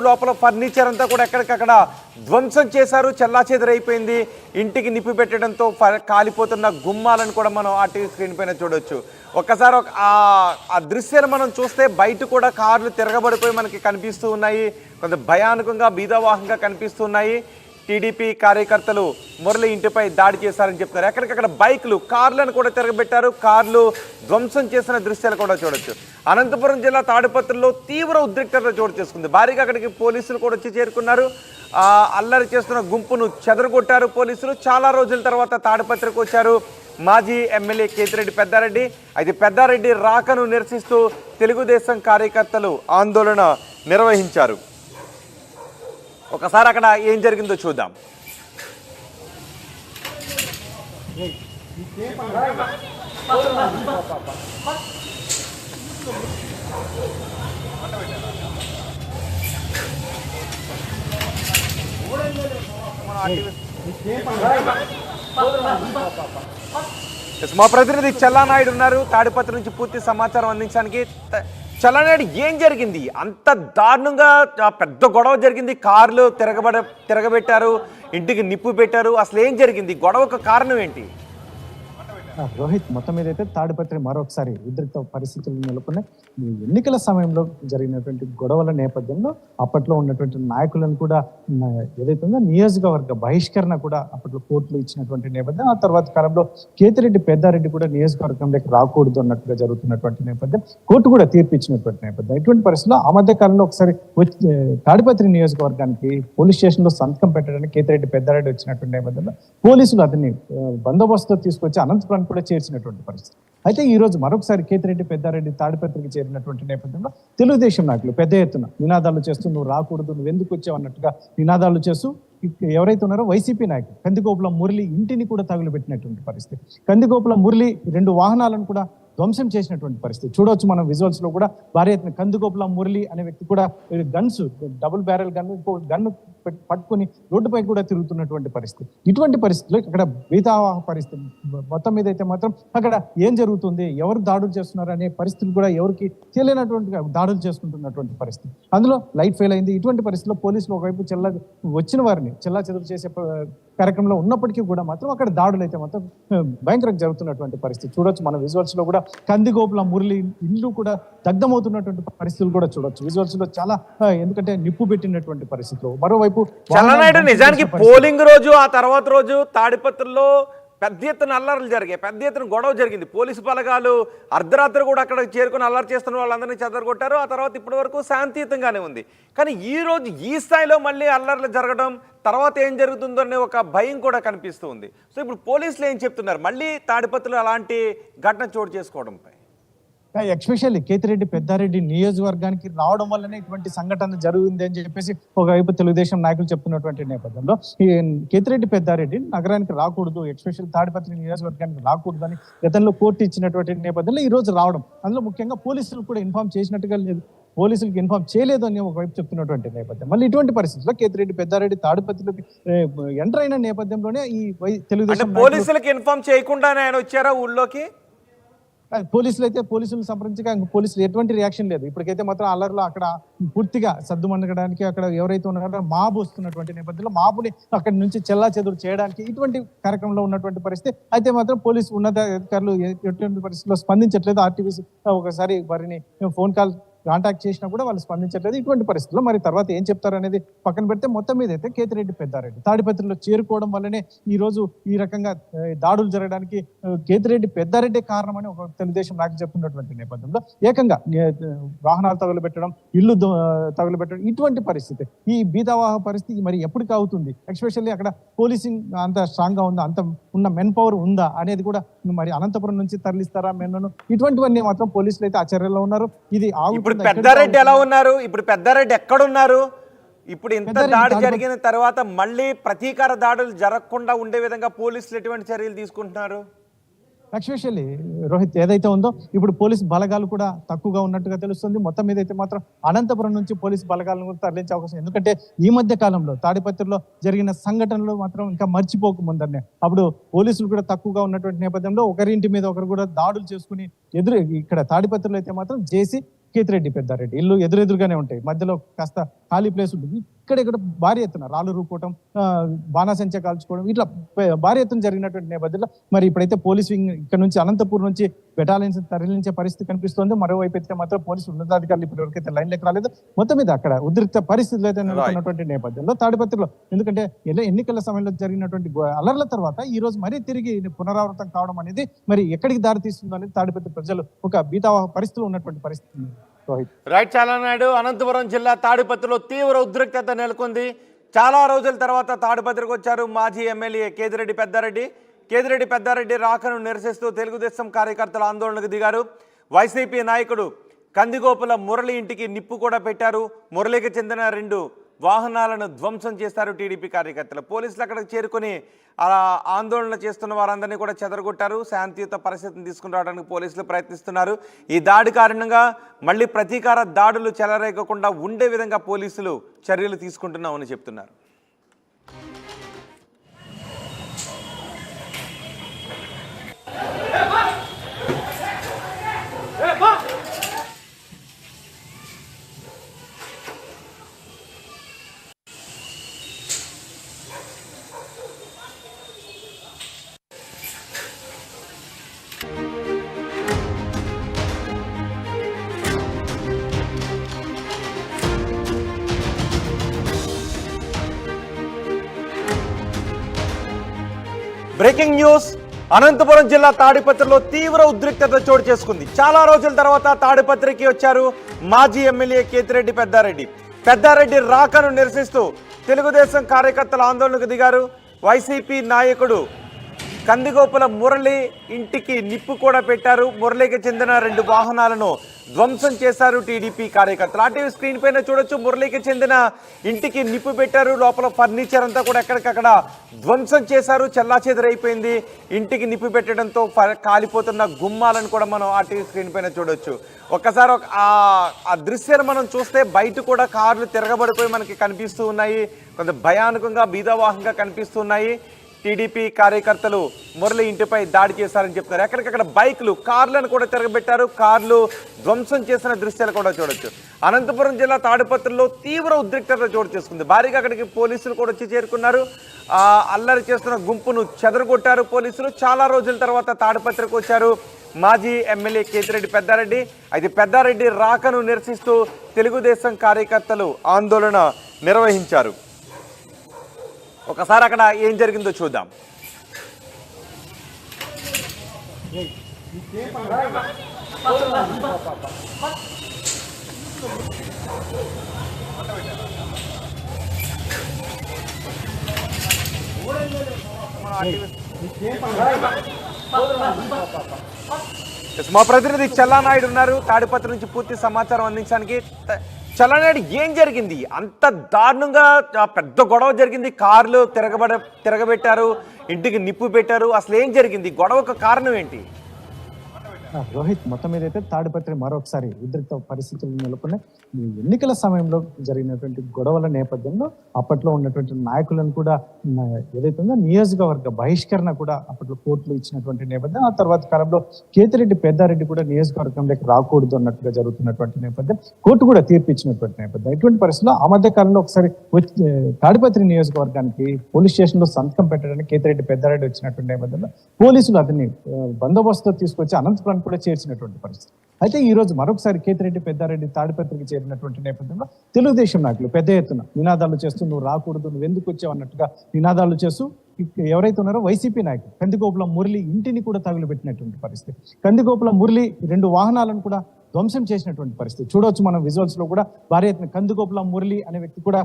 లోపల ఫర్నిచర్ అంతా కూడా ఎక్కడికక్కడ ధ్వంసం చేశారు, చెల్లాచెదరైపోయింది. ఇంటికి నిప్పి పెట్టడంతో కాలిపోతున్న గుమ్మాలను కూడా మనం ఆ టీవీ స్క్రీన్ పైన చూడొచ్చు. ఒక్కసారి ఆ దృశ్యాలు మనం చూస్తే బయట కూడా కార్లు తిరగబడిపోయి మనకి కనిపిస్తూ ఉన్నాయి. కొంత భయానకంగా బీదవాహంగా కనిపిస్తున్నాయి. టీడీపీ కార్యకర్తలు మురళి ఇంటిపై దాడి చేశారని చెప్తున్నారు. ఎక్కడికక్కడ బైకులు, కార్లను కూడా తిరగబెట్టారు. కార్లు ధ్వంసం చేసిన దృశ్యాలు కూడా చూడొచ్చు. అనంతపురం జిల్లా తాడిపత్రిలో తీవ్ర ఉద్రిక్తత చోటు చేసుకుంది. భారీగా అక్కడికి పోలీసులు కూడా వచ్చి చేరుకున్నారు. అల్లరి చేస్తున్న గుంపును చెదరగొట్టారు పోలీసులు. చాలా రోజుల తర్వాత తాడిపత్రికి వచ్చారు మాజీ ఎమ్మెల్యే కేతిరెడ్డి పెద్దారెడ్డి. అయితే పెద్దారెడ్డి రాకను నిరసిస్తూ తెలుగుదేశం కార్యకర్తలు ఆందోళన నిర్వహించారు. ఒకసారి అక్కడ ఏం జరిగిందో చూద్దాం. మా ప్రతినిధి చల్లానాయుడు ఉన్నారు తాడిపత్రి నుంచి పూర్తి సమాచారం అందించడానికి. చల్లానాయుడు, ఏం జరిగింది? అంత దారుణంగా పెద్ద గొడవ జరిగింది, కార్లు తిరగబెట్టారు, ఇంటికి నిప్పు పెట్టారు. అసలు ఏం జరిగింది? గొడవకు కారణం ఏంటి? రోహిత్, మొత్తం మీద అయితే తాడిపత్రి మరొకసారి ఉద్రిక్త పరిస్థితులు నెలకొన్నాయి. ఎన్నికల సమయంలో జరిగినటువంటి గొడవల నేపథ్యంలో అప్పట్లో ఉన్నటువంటి నాయకులను కూడా ఏదైతే ఉందో నియోజకవర్గ బహిష్కరణ కూడా అప్పట్లో కోర్టులు ఇచ్చినటువంటి నేపథ్యం. ఆ తర్వాత కాలంలో కేతిరెడ్డి పెద్దారెడ్డి కూడా నియోజకవర్గంలోకి రాకూడదు అన్నట్టుగా జరుగుతున్నటువంటి నేపథ్యం. కోర్టు కూడా తీర్పు ఇచ్చినటువంటి నేపథ్యం. ఇటువంటి పరిస్థితుల్లో ఆ మధ్య కాలంలో ఒకసారి తాడిపత్రి నియోజకవర్గానికి పోలీస్ స్టేషన్ లో సంతకం పెట్టడానికి కేతిరెడ్డి పెద్దారెడ్డి వచ్చినటువంటి నేపథ్యంలో పోలీసులు అతన్ని బందోబస్తుతో తీసుకొచ్చి అనంతపురం కూడా చేర్చినటువంటి పరిస్థితి. అయితే ఈ రోజు మరొకసారి కేతిరెడ్డి పెద్దారెడ్డి తాడిపత్రికి చేరినటువంటి నేపథ్యంలో తెలుగుదేశం నాయకులు పెద్ద ఎత్తున నినాదాలు చేస్తూ నువ్వు రాకూడదు, నువ్వు ఎందుకు వచ్చావు అన్నట్టుగా నినాదాలు చేస్తూ ఎవరైతే ఉన్నారో వైసీపీ నాయకులు కందిగోపుల మురళి ఇంటిని కూడా తగులుబెట్టినటువంటి పరిస్థితి. కందిగోపుల మురళి 2 వాహనాలను కూడా ధ్వంసం చేసినటువంటి పరిస్థితి చూడవచ్చు మనం విజువల్స్ లో కూడా. భారీ ఎత్తున కందిగోపుల మురళి అనే వ్యక్తి కూడా గన్స్, డబుల్ బ్యారెల్ గన్ను పట్టుకుని రోడ్డుపై కూడా తిరుగుతున్నటువంటి పరిస్థితి. ఇటువంటి పరిస్థితుల్లో ఇక్కడ బీతావాహ పరిస్థితి మొత్తం మీద అయితే మాత్రం అక్కడ ఏం జరుగుతుంది, ఎవరు దాడులు చేస్తున్నారు అనే పరిస్థితులు కూడా ఎవరికి తెలియనటువంటి దాడులు చేసుకుంటున్నటువంటి పరిస్థితి. అందులో లైట్ ఫెయిల్ అయింది. ఇటువంటి పరిస్థితుల్లో పోలీసులు ఒకవైపు వచ్చిన వారిని చెల్లా చెదురు చేసే కార్యక్రమంలో ఉన్నప్పటికీ కూడా మాత్రం అక్కడ దాడులు అయితే మాత్రం భయంకరంగా జరుగుతున్నటువంటి పరిస్థితి చూడొచ్చు మన విజువల్స్ లో కూడా. కందిగోపుల మురళి ఇల్లు కూడా దగ్ధమవుతున్నటువంటి పరిస్థితులు కూడా చూడొచ్చు విజువల్స్ లో. చాలా ఎందుకంటే నిప్పు పెట్టినటువంటి పరిస్థితులు. మరోవైపు చల్లనాయుడు, నిజానికి పోలింగ్ రోజు ఆ తర్వాత రోజు తాడిపత్రిలో పెద్ద ఎత్తున అల్లర్లు జరిగాయి, పెద్ద ఎత్తున గొడవ జరిగింది. పోలీసు బలగాలు అర్ధరాత్రి కూడా అక్కడ చేరుకుని అల్లరి చేస్తున్న వాళ్ళందరినీ చెదరగొట్టారు. ఆ తర్వాత ఇప్పటి వరకు శాంతియుతంగానే ఉంది. కానీ ఈ రోజు ఈ స్థాయిలో మళ్ళీ అల్లర్లు జరగడం, తర్వాత ఏం జరుగుతుందో అనే ఒక భయం కూడా కనిపిస్తూ ఉంది. సో ఇప్పుడు పోలీసులు ఏం చెప్తున్నారు మళ్ళీ తాడిపత్రిలో అలాంటి ఘటన చోటు చేసుకోవడంపై? ఎస్పెషల్లీ కేతిరెడ్డి పెద్దారెడ్డి నియోజకవర్గానికి రావడం వల్లనే ఇటువంటి సంఘటన జరిగింది అని చెప్పేసి ఒకవైపు తెలుగుదేశం నాయకులు చెప్తున్నటువంటి నేపథ్యంలో ఈ కేతిరెడ్డి పెద్దారెడ్డి నగరానికి రాకూడదు, ఎస్పెషల్లీ తాడిపత్రి నియోజకవర్గానికి రాకూడదు అని గతంలో కోర్టు ఇచ్చినటువంటి నేపథ్యంలో ఈ రోజు రావడం, అందులో ముఖ్యంగా పోలీసులు కూడా ఇన్ఫార్మ్ చేసినట్టుగా లేదు, పోలీసులకు ఇన్ఫార్మ్ చేయలేదు అని ఒకవైపు చెప్తున్నటువంటి నేపథ్యం. మళ్ళీ ఇటువంటి పరిస్థితుల్లో కేతిరెడ్డి పెద్దారెడ్డి తాడిపత్రిలోకి ఎంటర్ అయిన నేపథ్యంలోనే ఈ తెలుగుదేశం పోలీసులకు ఇన్ఫార్మ్ చేయకుండానే ఆయన వచ్చారా ఊళ్ళోకి? పోలీసులు అయితే పోలీసులు సంప్రదించగా పోలీసులు ఎటువంటి రియాక్షన్ లేదు. ఇప్పటికైతే మాత్రం అల్లర్లో అక్కడ పూర్తిగా సద్దుమణగడానికి అక్కడ ఎవరైతే ఉన్నారో మాబు వస్తున్నటువంటి నేపథ్యంలో మాబుని అక్కడి నుంచి చెల్లా చెదురు చేయడానికి ఇటువంటి కార్యక్రమంలో ఉన్నటువంటి పరిస్థితి. అయితే మాత్రం పోలీసు ఉన్నతాధికారులు ఎటువంటి పరిస్థితుల్లో స్పందించట్లేదు. ఆర్టీవీ ఒకసారి వారిని ఫోన్ కాల్ కాంటాక్ట్ చేసినా కూడా వాళ్ళు స్పందించట్లేదు. ఇటువంటి పరిస్థితుల్లో మరి తర్వాత ఏం చెప్తారు అనేది పక్కన పెడితే మొత్తం మీద అయితే కేతిరెడ్డి పెద్దారెడ్డి తాడిపత్రిలో చేరుకోవడం వల్లనే ఈ రోజు ఈ రకంగా దాడులు జరగడానికి కేతిరెడ్డి పెద్దారెడ్డి కారణమని ఒక తెలుగుదేశం నాయకులు చెప్తున్నటువంటి నేపథ్యంలో ఏకంగా వాహనాలు తగులుబెట్టడం, ఇల్లు తగులుబెట్టడం, ఇటువంటి పరిస్థితి, ఈ బీతావాహ పరిస్థితి మరి ఎప్పటికి అవుతుంది? ఎస్పెషల్లీ అక్కడ పోలీసింగ్ అంత స్ట్రాంగ్ గా ఉందా, అంత ఉన్న మెన్ పవర్ ఉందా అనేది కూడా మరి అనంతపురం నుంచి తరలిస్తారా మెన్ను, ఇటువంటివన్నీ మాత్రం పోలీసులు అయితే ఆచర్యలో ఉన్నారు. ఇది పెద్దారెడ్డి ఎలా ఉన్నారు? ఇప్పుడు పెద్దారెడ్డి ఎక్కడున్నారు? ఇప్పుడు ఇంత దాడి జరిగిన తర్వాత మళ్ళీ ప్రతీకార దాడులు జరగకుండా ఉండే విధంగా పోలీసులు ఎటువంటి చర్యలు తీసుకుంటున్నారు? ఎస్పెషల్లీ రోహిత్ ఏదైతే ఉందో ఇప్పుడు పోలీసు బలగాలు కూడా తక్కువగా ఉన్నట్టుగా తెలుస్తుంది. మొత్తం మీద అయితే మాత్రం అనంతపురం నుంచి పోలీసు బలగాలను కూడా తరలించే అవకాశం, ఎందుకంటే ఈ మధ్య కాలంలో తాడిపత్రిలో జరిగిన సంఘటనలు మాత్రం ఇంకా మర్చిపోకముందనే అప్పుడు పోలీసులు కూడా తక్కువగా ఉన్నటువంటి నేపథ్యంలో ఒకరింటి మీద ఒకరు కూడా దాడులు చేసుకుని ఇక్కడ తాడిపత్రిలో అయితే మాత్రం జేసీ కేతిరెడ్డి పెద్దారెడ్డి ఇల్లు ఎదురెదురుగానే ఉంటాయి, మధ్యలో కాస్త ఖాళీ ప్లేస్ ఉంటుంది. ఇక్కడ భారీ ఎత్తున రాళ్ళు రూపుకోవటం, బాణాసంచా కాల్చుకోవడం, ఇట్లా భారీ ఎత్తున జరిగినటువంటి నేపథ్యంలో మరి ఇప్పుడైతే పోలీసు వింగ్ ఇక్కడ నుంచి అనంతపూర్ నుంచి బెటాలియన్స్ తరలించే పరిస్థితి కనిపిస్తోంది. మరోవైపు అయితే మాత్రం పోలీసు ఉన్నతాధికారులు ఇప్పటివరకైతే లైన్లోకి రాలేదు. మొత్తం మీద అక్కడ ఉద్రిక్త పరిస్థితులు అయితే నెలకొన్నటువంటి నేపథ్యంలో తాడిపత్రిలో, ఎందుకంటే ఎన్నికల సమయంలో జరిగినటువంటి అలర్ల తర్వాత ఈ రోజు మరీ తిరిగి పునరావృతం కావడం అనేది మరి ఎక్కడికి దారి తీస్తుందో అనేది తాడిపత్రి ప్రజలు ఒక బీతావాహ పరిస్థితులు ఉన్నటువంటి పరిస్థితి. రైట్, చాలా నాయుడు. అనంతపురం జిల్లా తాడిపత్రిలో తీవ్ర ఉద్రిక్తత నెలకొంది. చాలా రోజుల తర్వాత తాడిపత్రికి వచ్చారు మాజీ ఎమ్మెల్యే కేతిరెడ్డి పెద్దారెడ్డి. కేతిరెడ్డి పెద్దారెడ్డి రాకను నిరసిస్తూ తెలుగుదేశం కార్యకర్తలు ఆందోళనకు దిగారు. వైసీపీ నాయకుడు కందిగోపుల మురళి ఇంటికి నిప్పు కూడా పెట్టారు. మురళికి చెందిన 2 వాహనాలను ధ్వంసం చేశారు టీడీపీ కార్యకర్తలు. పోలీసులు అక్కడికి చేరుకొని ఆందోళన చేస్తున్న వారందరినీ కూడా చెదరగొట్టారు. శాంతియుత పరిస్థితిని తీసుకుని రావడానికి పోలీసులు ప్రయత్నిస్తున్నారు. ఈ దాడి కారణంగా మళ్ళీ ప్రతీకార దాడులు చెలరేగకుండా ఉండే విధంగా పోలీసులు చర్యలు తీసుకుంటున్నామని చెప్తున్నారు. Breaking news. అనంతపురం జిల్లా తాడిపత్రిలో తీవ్ర ఉద్రిక్తత చోటు చేసుకుంది. చాలా రోజుల తర్వాత తాడిపత్రికి వచ్చారు మాజీ ఎమ్మెల్యే కేతిరెడ్డి పెద్దారెడ్డి. పెద్దారెడ్డి రాకను నిరసిస్తూ తెలుగుదేశం కార్యకర్తలు ఆందోళనకు దిగారు. వైసీపీ నాయకుడు కందిగోపుల మురళి ఇంటికి నిప్పు కూడా పెట్టారు. మురళికి చెందిన 2 వాహనాలను ధ్వంసం చేశారు టీడీపీ కార్యకర్తలు. ఆర్టీవీ స్క్రీన్ పైన చూడొచ్చు. మురళికి చెందిన ఇంటికి నిప్పు పెట్టారు. లోపల ఫర్నిచర్ అంతా కూడా ఎక్కడికక్కడ ధ్వంసం చేశారు. చెల్లాచెదరైపోయింది. ఇంటికి నిప్పు పెట్టడంతో కాలిపోతున్న గుమ్మాలను కూడా మనం ఆర్టీవీ స్క్రీన్ పైన చూడొచ్చు. ఒక్కసారి ఆ దృశ్యాన్ని మనం చూస్తే బయట కూడా కార్లు తిరగబడిపోయి మనకి కనిపిస్తూ ఉన్నాయి. కొంత భయానకంగా బీదవాహంగా కనిపిస్తున్నాయి. టీడీపీ కార్యకర్తలు మురళి ఇంటిపై దాడి చేశారని చెప్తున్నారు. ఎక్కడికక్కడ బైకులు, కార్లను కూడా తిరగబెట్టారు. కార్లు ధ్వంసం చేసిన దృశ్యాలు కూడా చూడొచ్చు. అనంతపురం జిల్లా తాడిపత్రిలో తీవ్ర ఉద్రిక్తత చోటు చేసుకుంది. భారీగా అక్కడికి పోలీసులు కూడా వచ్చి చేరుకున్నారు. అల్లరి చేస్తున్న గుంపును చెదరగొట్టారు పోలీసులు. చాలా రోజుల తర్వాత తాడిపత్రికి వచ్చారు మాజీ ఎమ్మెల్యే కేతిరెడ్డి పెద్దారెడ్డి. అయితే పెద్దారెడ్డి రాకను నిరసిస్తూ తెలుగుదేశం కార్యకర్తలు ఆందోళన నిర్వహించారు. ఒకసారి అక్కడ ఏం జరిగిందో చూద్దాం. మా ప్రతినిధి చల్లానాయుడు ఉన్నారు తాడిపత్రి నుంచి పూర్తి సమాచారం అందించడానికి. చల్లానాయుడు, ఏం జరిగింది? అంత దారుణంగా పెద్ద గొడవ జరిగింది. కార్లు తిరగబెట్టారు, ఇంటికి నిప్పు పెట్టారు. అసలు ఏం జరిగింది? గొడవకు కారణం ఏంటి? రోహిత్, మొత్తం మీద అయితే తాడిపత్రి మరొకసారి ఉద్రిక్త పరిస్థితులు నెలకొన్నాయి. ఈ ఎన్నికల సమయంలో జరిగినటువంటి గొడవల నేపథ్యంలో అప్పట్లో ఉన్నటువంటి నాయకులను కూడా ఏదైతే ఉందో నియోజకవర్గ బహిష్కరణ కూడా అప్పట్లో కోర్టులు ఇచ్చినటువంటి నేపథ్యం. ఆ తర్వాత కాలంలో కేతిరెడ్డి పెద్దారెడ్డి కూడా నియోజకవర్గంలోకి రాకూడదు అన్నట్టుగా జరుగుతున్నటువంటి నేపథ్యం. కోర్టు కూడా తీర్పు ఇచ్చినటువంటి నేపథ్యం. ఇటువంటి పరిస్థితుల్లో ఆ మధ్య కాలంలో ఒకసారి తాడిపత్రి నియోజకవర్గానికి పోలీస్ స్టేషన్ లో సంతకం పెట్టడానికి కేతిరెడ్డి పెద్దారెడ్డి వచ్చినటువంటి నేపథ్యంలో పోలీసులు అతన్ని బందోబస్తుతో తీసుకొచ్చి అనంతపురం కూడా చేర్చినటువంటి పరిస్థితి. అయితే ఈ రోజు మరొకసారి కేతిరెడ్డి పెద్దారెడ్డి తాడిపత్రికి చేరినటువంటి నేపథ్యంలో తెలుగుదేశం నాయకులు పెద్ద ఎత్తున నినాదాలు చేస్తూ నువ్వు రాకూడదు, నువ్వు ఎందుకు వచ్చావు అన్నట్టుగా నినాదాలు చేస్తూ ఎవరైతే ఉన్నారో వైసీపీ నాయకులు కందిగోపుల మురళి ఇంటిని కూడా తగులుబెట్టినటువంటి పరిస్థితి. కందిగోపుల మురళి 2 వాహనాలను కూడా ధ్వంసం చేసినటువంటి పరిస్థితి చూడవచ్చు మనం విజువల్స్ లో కూడా. భారీ ఎత్తున కందిగోపుల మురళి అనే వ్యక్తి కూడా